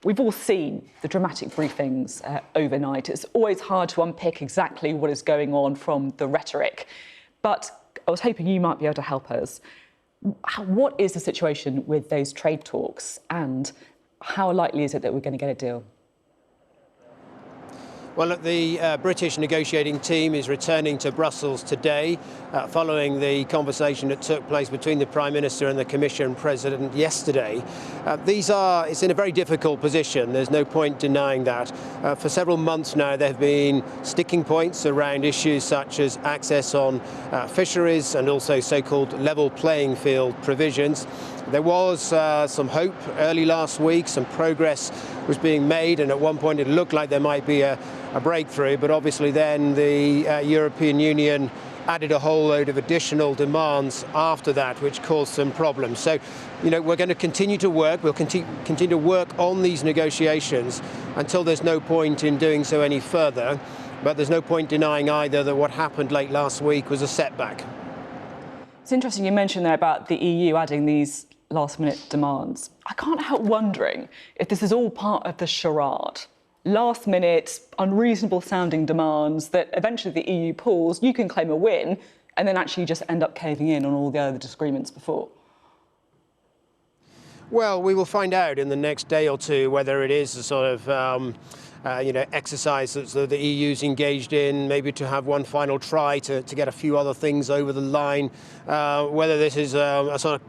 We've all seen the dramatic briefings overnight. It's always hard to unpick exactly what is going on from the rhetoric. But I was hoping you might be able to help us. What is the situation with those trade talks, and how likely is it that we're going to get a deal? Well, look, the British negotiating team is returning to Brussels today following the conversation that took place between the Prime Minister and the Commission President yesterday. It's in a very difficult position. There's no point denying that. For several months now, there have been sticking points around issues such as access on fisheries and also so-called level playing field provisions. There was some hope early last week, some progress was being made, and at one point it looked like there might be a breakthrough, but obviously then the European Union added a whole load of additional demands after that, which caused some problems. So, we're going to continue to work. We'll continue to work on these negotiations until there's no point in doing so any further. But there's no point denying either that what happened late last week was a setback. It's interesting you mentioned there about the EU adding these last-minute demands. I can't help wondering if this is all part of the charade. Last-minute, unreasonable-sounding demands that eventually the EU pulls, you can claim a win, and then actually just end up caving in on all the other disagreements before. Well, we will find out in the next day or two whether it is a sort of exercise that the EU's engaged in, maybe to have one final try to get a few other things over the line, whether this is a sort of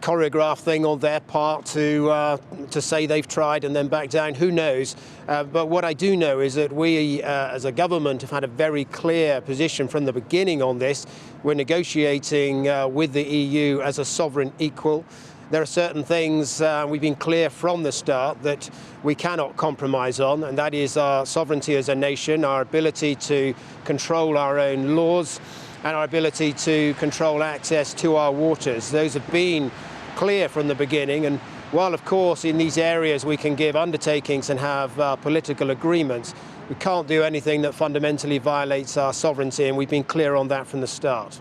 choreographed thing on their part to say they've tried and then back down. Who knows? But what I do know is that we, as a government, have had a very clear position from the beginning on this. We're negotiating with the EU as a sovereign equal. There are certain things we've been clear from the start that we cannot compromise on, and that is our sovereignty as a nation, our ability to control our own laws, and our ability to control access to our waters. Those have been clear from the beginning, and while of course in these areas we can give undertakings and have political agreements, we can't do anything that fundamentally violates our sovereignty, and we've been clear on that from the start.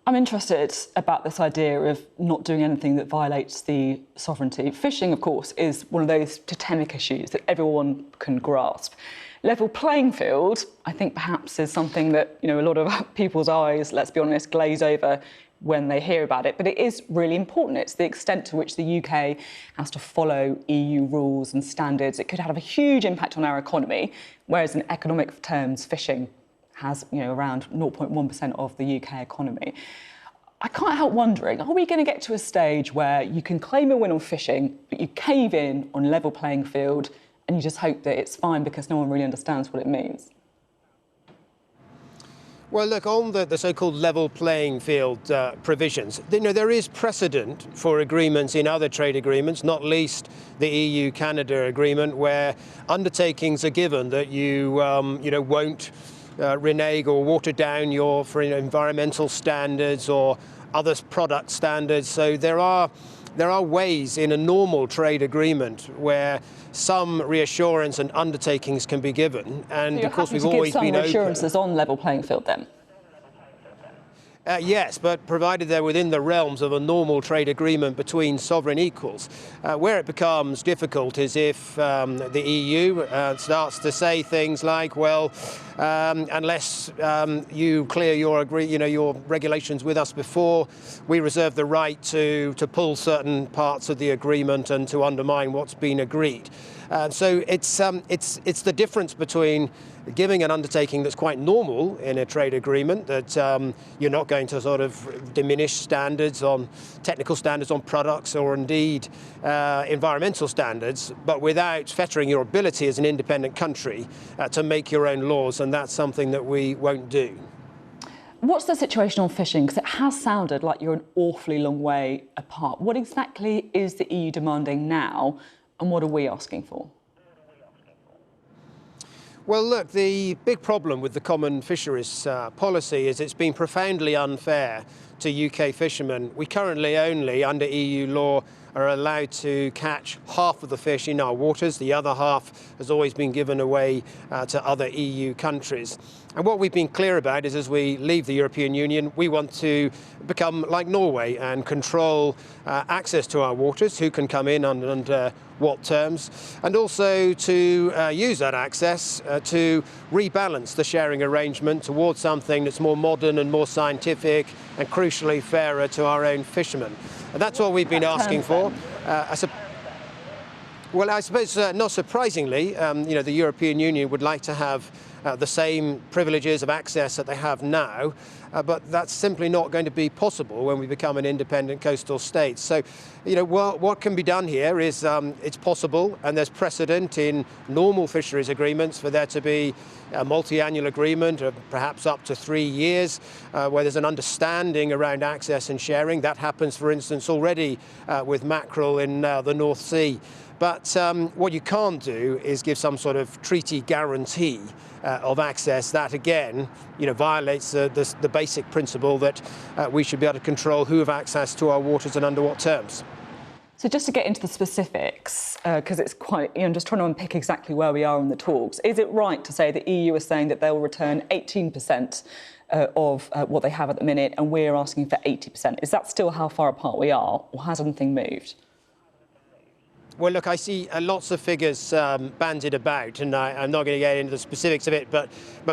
I'm interested about this idea of not doing anything that violates the sovereignty. Fishing, of course, is one of those totemic issues that everyone can grasp. Level playing field, I think perhaps is something that, a lot of people's eyes, let's be honest, glaze over when they hear about it. But it is really important. It's the extent to which the UK has to follow EU rules and standards. It could have a huge impact on our economy, whereas in economic terms, fishing has, around 0.1% of the UK economy. I can't help wondering, are we going to get to a stage where you can claim a win on fishing, but you cave in on level playing field, and you just hope that it's fine because no one really understands what it means? Well, look, on the so-called level playing field provisions, there is precedent for agreements in other trade agreements, not least the EU-Canada agreement, where undertakings are given that you won't renege or water down your environmental standards or other product standards. So there are ways in a normal trade agreement where some reassurance and undertakings can be given, and so of course we've give always some been reassurances on level playing field then. Yes, but provided they're within the realms of a normal trade agreement between sovereign equals. Where it becomes difficult is if the EU starts to say things like, well, unless you clear your regulations with us before, we reserve the right to pull certain parts of the agreement and to undermine what's been agreed. So it's the difference between giving an undertaking that's quite normal in a trade agreement, that you're not going to sort of diminish standards on technical standards on products or indeed environmental standards, but without fettering your ability as an independent country to make your own laws, and that's something that we won't do. What's the situation on fishing? Because it has sounded like you're an awfully long way apart. What exactly is the EU demanding now, and what are we asking for? Well, look, the big problem with the common fisheries policy is it's been profoundly unfair to UK fishermen. We currently only, under EU law, are allowed to catch half of the fish in our waters. The other half has always been given away to other EU countries. And what we've been clear about is as we leave the European Union, we want to become like Norway and control access to our waters, who can come in and under what terms, and also to use that access to rebalance the sharing arrangement towards something that's more modern and more scientific and crucially fairer to our own fishermen. And that's what we've been asking for. Well, I suppose not surprisingly, the European Union would like to have the same privileges of access that they have now, but that's simply not going to be possible when we become an independent coastal state. So, what can be done here is it's possible, and there's precedent in normal fisheries agreements for there to be a multi-annual agreement of perhaps up to 3 years where there's an understanding around access and sharing. That happens, for instance, already with mackerel in the North Sea. But what you can't do is give some sort of treaty guarantee of access. That, again, violates the basic principle that we should be able to control who have access to our waters and under what terms. So just to get into the specifics, because it's quite, I'm just trying to unpick exactly where we are in the talks. Is it right to say the EU is saying that they'll return 18% of what they have at the minute, and we're asking for 80%? Is that still how far apart we are, or has anything moved? Well, look, I see lots of figures bandied about, and I'm not going to get into the specifics of it, but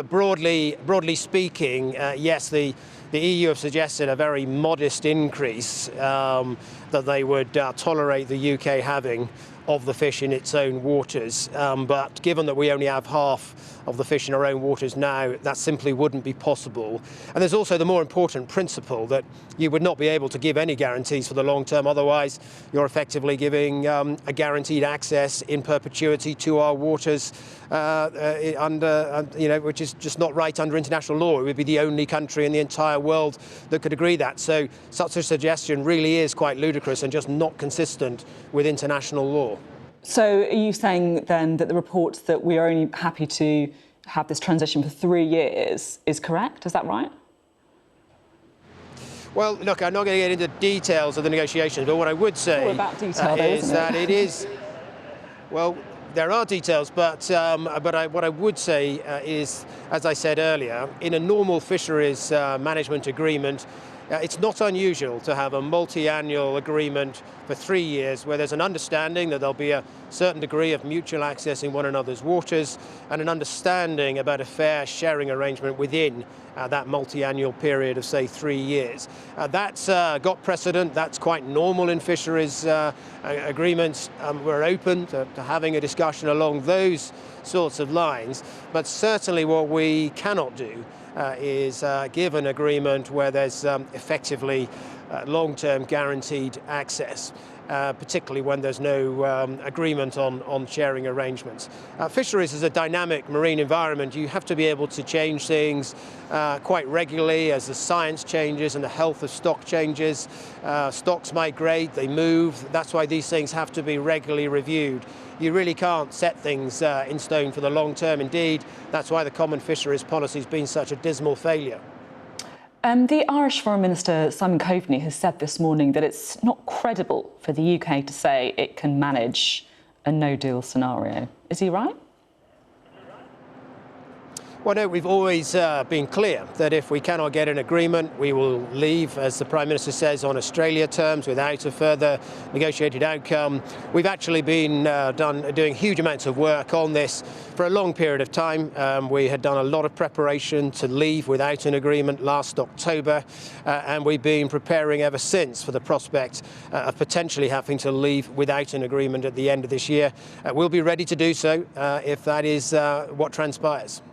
broadly speaking, yes, the EU have suggested a very modest increase that they would tolerate the UK having of the fish in its own waters. But given that we only have half of the fish in our own waters now, that simply wouldn't be possible. And there's also the more important principle that you would not be able to give any guarantees for the long term. Otherwise, you're effectively giving a guaranteed access in perpetuity to our waters which is just not right under international law. It would be the only country in the entire world that could agree that. So such a suggestion really is quite ludicrous and just not consistent with international law. So are you saying then that the report that we are only happy to have this transition for 3 years is correct? Is that right? Well, look, I'm not going to get into details of the negotiations, but what I would say is that it is, well, there are details, but what I would say is, as I said earlier, in a normal fisheries management agreement, it's not unusual to have a multi-annual agreement for 3 years where there's an understanding that there'll be a certain degree of mutual access in one another's waters and an understanding about a fair sharing arrangement within that multi-annual period of, say, 3 years. That's got precedent. That's quite normal in fisheries agreements. We're open to having a discussion along those sorts of lines, but certainly what we cannot do is give an agreement where there's effectively long-term guaranteed access, particularly when there's no agreement on sharing arrangements. Fisheries is a dynamic marine environment. You have to be able to change things quite regularly as the science changes and the health of stock changes. Stocks migrate, they move. That's why these things have to be regularly reviewed. You really can't set things in stone for the long term. Indeed, that's why the common fisheries policy has been such a dismal failure. The Irish Foreign Minister, Simon Coveney, has said this morning that it's not credible for the UK to say it can manage a no-deal scenario. Is he right? Well, no, we've always been clear that if we cannot get an agreement, we will leave, as the Prime Minister says, on Australia terms without a further negotiated outcome. We've actually been doing huge amounts of work on this for a long period of time. We had done a lot of preparation to leave without an agreement last October, and we've been preparing ever since for the prospect of potentially having to leave without an agreement at the end of this year. We'll be ready to do so if that is what transpires.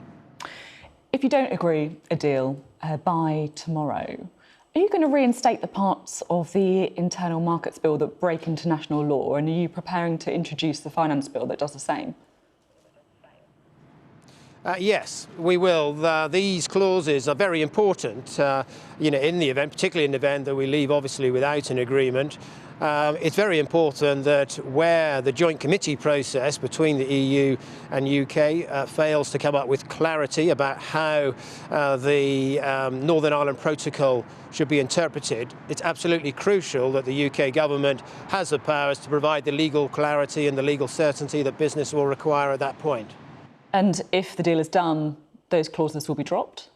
If you don't agree a deal by tomorrow, are you going to reinstate the parts of the Internal Markets Bill that break international law, and are you preparing to introduce the Finance Bill that does the same? Yes, we will. These clauses are very important, in the event, particularly in the event that we leave, obviously, without an agreement. It's very important that where the joint committee process between the EU and UK fails to come up with clarity about how the Northern Ireland Protocol should be interpreted, it's absolutely crucial that the UK government has the powers to provide the legal clarity and the legal certainty that business will require at that point. And if the deal is done those clauses will be dropped?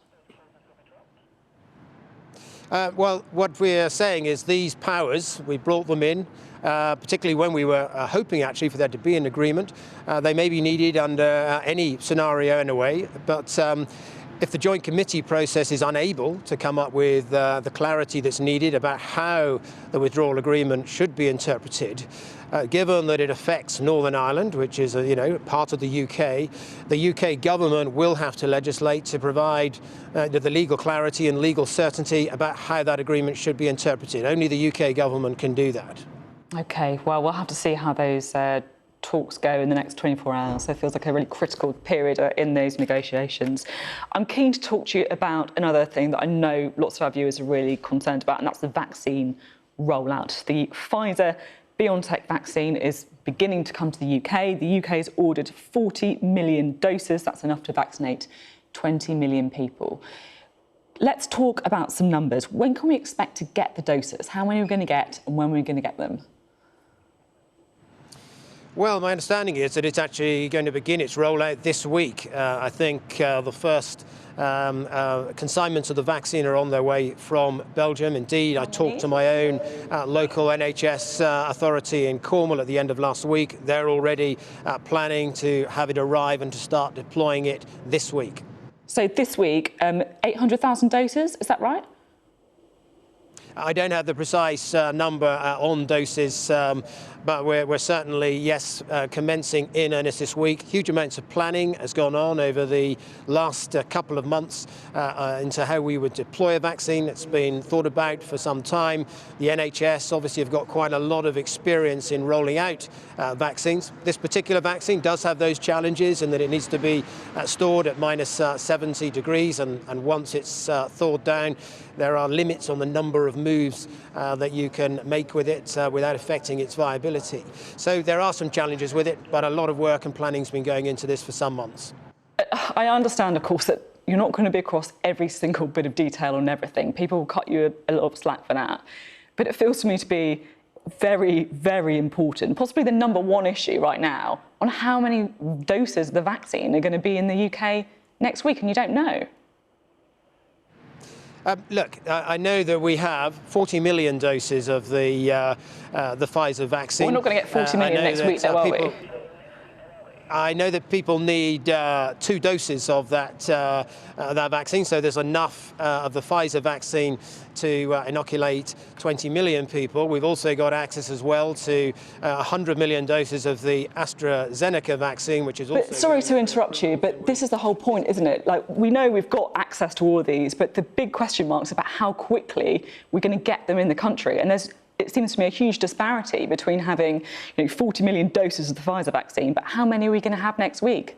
Well, what we're saying is these powers, we brought them in, particularly when we were hoping actually for there to be an agreement. They may be needed under any scenario in a way, but if the joint committee process is unable to come up with the clarity that's needed about how the withdrawal agreement should be interpreted, given that it affects Northern Ireland, which is part of the UK government will have to legislate to provide the legal clarity and legal certainty about how that agreement should be interpreted. Only the UK government can do that. OK, well, we'll have to see how those talks go in the next 24 hours. So it feels like a really critical period in those negotiations. I'm keen to talk to you about another thing that I know lots of our viewers are really concerned about, and that's the vaccine rollout. The Pfizer-BioNTech vaccine is beginning to come to the UK. The UK has ordered 40 million doses. That's enough to vaccinate 20 million people. Let's talk about some numbers. When can we expect to get the doses? How many are we going to get, and when are we going to get them? Well, my understanding is that it's actually going to begin its rollout this week. I think the first consignments of the vaccine are on their way from Belgium. Indeed, I talked to my own local NHS authority in Cornwall at the end of last week. They're already planning to have it arrive and to start deploying it this week. So this week, 800,000 doses, is that right? I don't have the precise number on doses, but we're certainly, yes, commencing in earnest this week. Huge amounts of planning has gone on over the last couple of months into how we would deploy a vaccine. It's been thought about for some time. The NHS obviously have got quite a lot of experience in rolling out vaccines. This particular vaccine does have those challenges in that it needs to be stored at minus 70 degrees, and once it's thawed down, there are limits on the number of moves that you can make with it without affecting its viability. So there are some challenges with it, but a lot of work and planning has been going into this for some months. I understand, of course, that you're not going to be across every single bit of detail on everything. People will cut you a little slack for that. But it feels to me to be very, very important, possibly the number one issue right now, on how many doses of the vaccine are going to be in the UK next week, and you don't know. Look, I know that we have 40 million doses of the Pfizer vaccine. Well, we're not going to get 40 million next week, though, are we? I know that people need 2 doses of that vaccine, so there's enough of the Pfizer vaccine to inoculate 20 million people. We've also got access as well to 100 million doses of the AstraZeneca vaccine, which is also... But sorry to interrupt you, but this is the whole point, isn't it? Like, we know we've got access to all of these, but the big question marks about how quickly we're going to get them in the country. And it seems to me a huge disparity between having 40 million doses of the Pfizer vaccine, but how many are we going to have next week?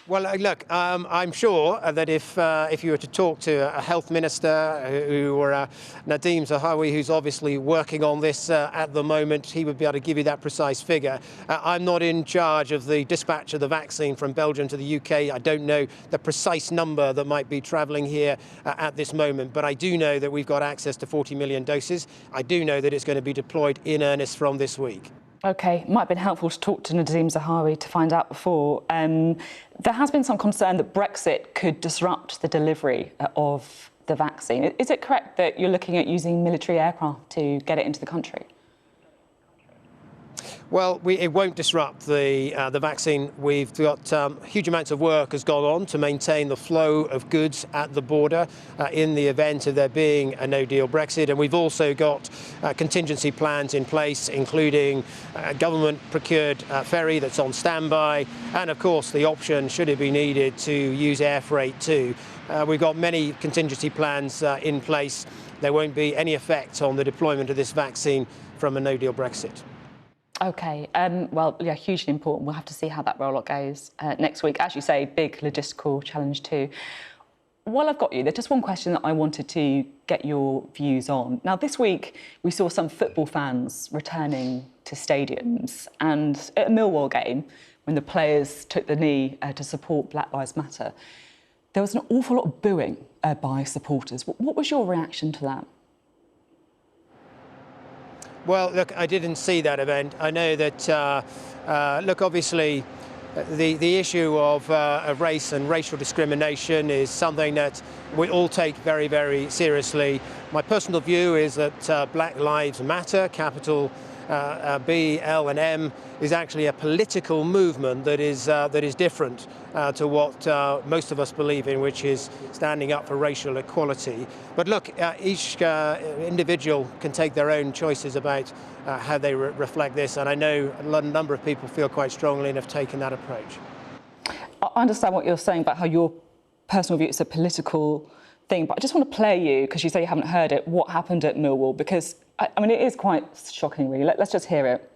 Well, look, I'm sure that if you were to talk to a health minister or Nadeem Zahawi, who's obviously working on this at the moment, he would be able to give you that precise figure. I'm not in charge of the dispatch of the vaccine from Belgium to the UK. I don't know the precise number that might be travelling here at this moment, but I do know that we've got access to 40 million doses. I do know that it's going to be deployed in earnest from this week. OK, might have been helpful to talk to Nadeem Zahawi to find out before. There has been some concern that Brexit could disrupt the delivery of the vaccine. Is it correct that you're looking at using military aircraft to get it into the country? Well, it won't disrupt the vaccine. We've got huge amounts of work has gone on to maintain the flow of goods at the border in the event of there being a no-deal Brexit. And we've also got contingency plans in place, including a government-procured ferry that's on standby, and, of course, the option, should it be needed, to use air freight too. We've got many contingency plans in place. There won't be any effect on the deployment of this vaccine from a no-deal Brexit. OK, well, yeah, hugely important. We'll have to see how that rollout goes next week. As you say, big logistical challenge too. While I've got you, there's just one question that I wanted to get your views on. Now, this week, we saw some football fans returning to stadiums, and at a Millwall game, when the players took the knee to support Black Lives Matter, there was an awful lot of booing by supporters. What was your reaction to that? Well, look, I didn't see that event. I know that, look, obviously, the issue of race and racial discrimination is something that we all take very, very seriously. My personal view is that Black Lives Matter, capital B, L and M, is actually a political movement that is different to what most of us believe in, which is standing up for racial equality. But look, each individual can take their own choices about how they reflect this, and I know a number of people feel quite strongly and have taken that approach. I understand what you're saying about how your personal view is a political thing, but I just want to play you, because you say you haven't heard it, what happened at Millwall, because I mean, it is quite shocking, really. Let's just hear it.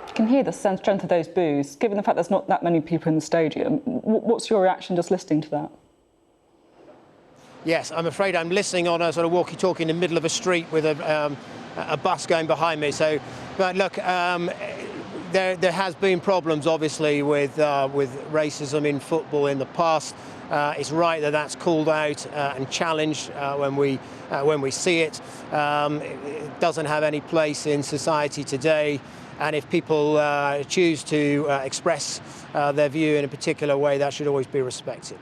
You can hear the strength of those boos. Given the fact there's not that many people in the stadium, what's your reaction just listening to that? Yes, I'm afraid I'm listening on a sort of walkie-talkie in the middle of a street with a bus going behind me. So, but look, there has been problems, obviously, with racism in football in the past. It's right that that's called out and challenged when we see it. It doesn't have any place in society today. And if people choose to express their view in a particular way, that should always be respected.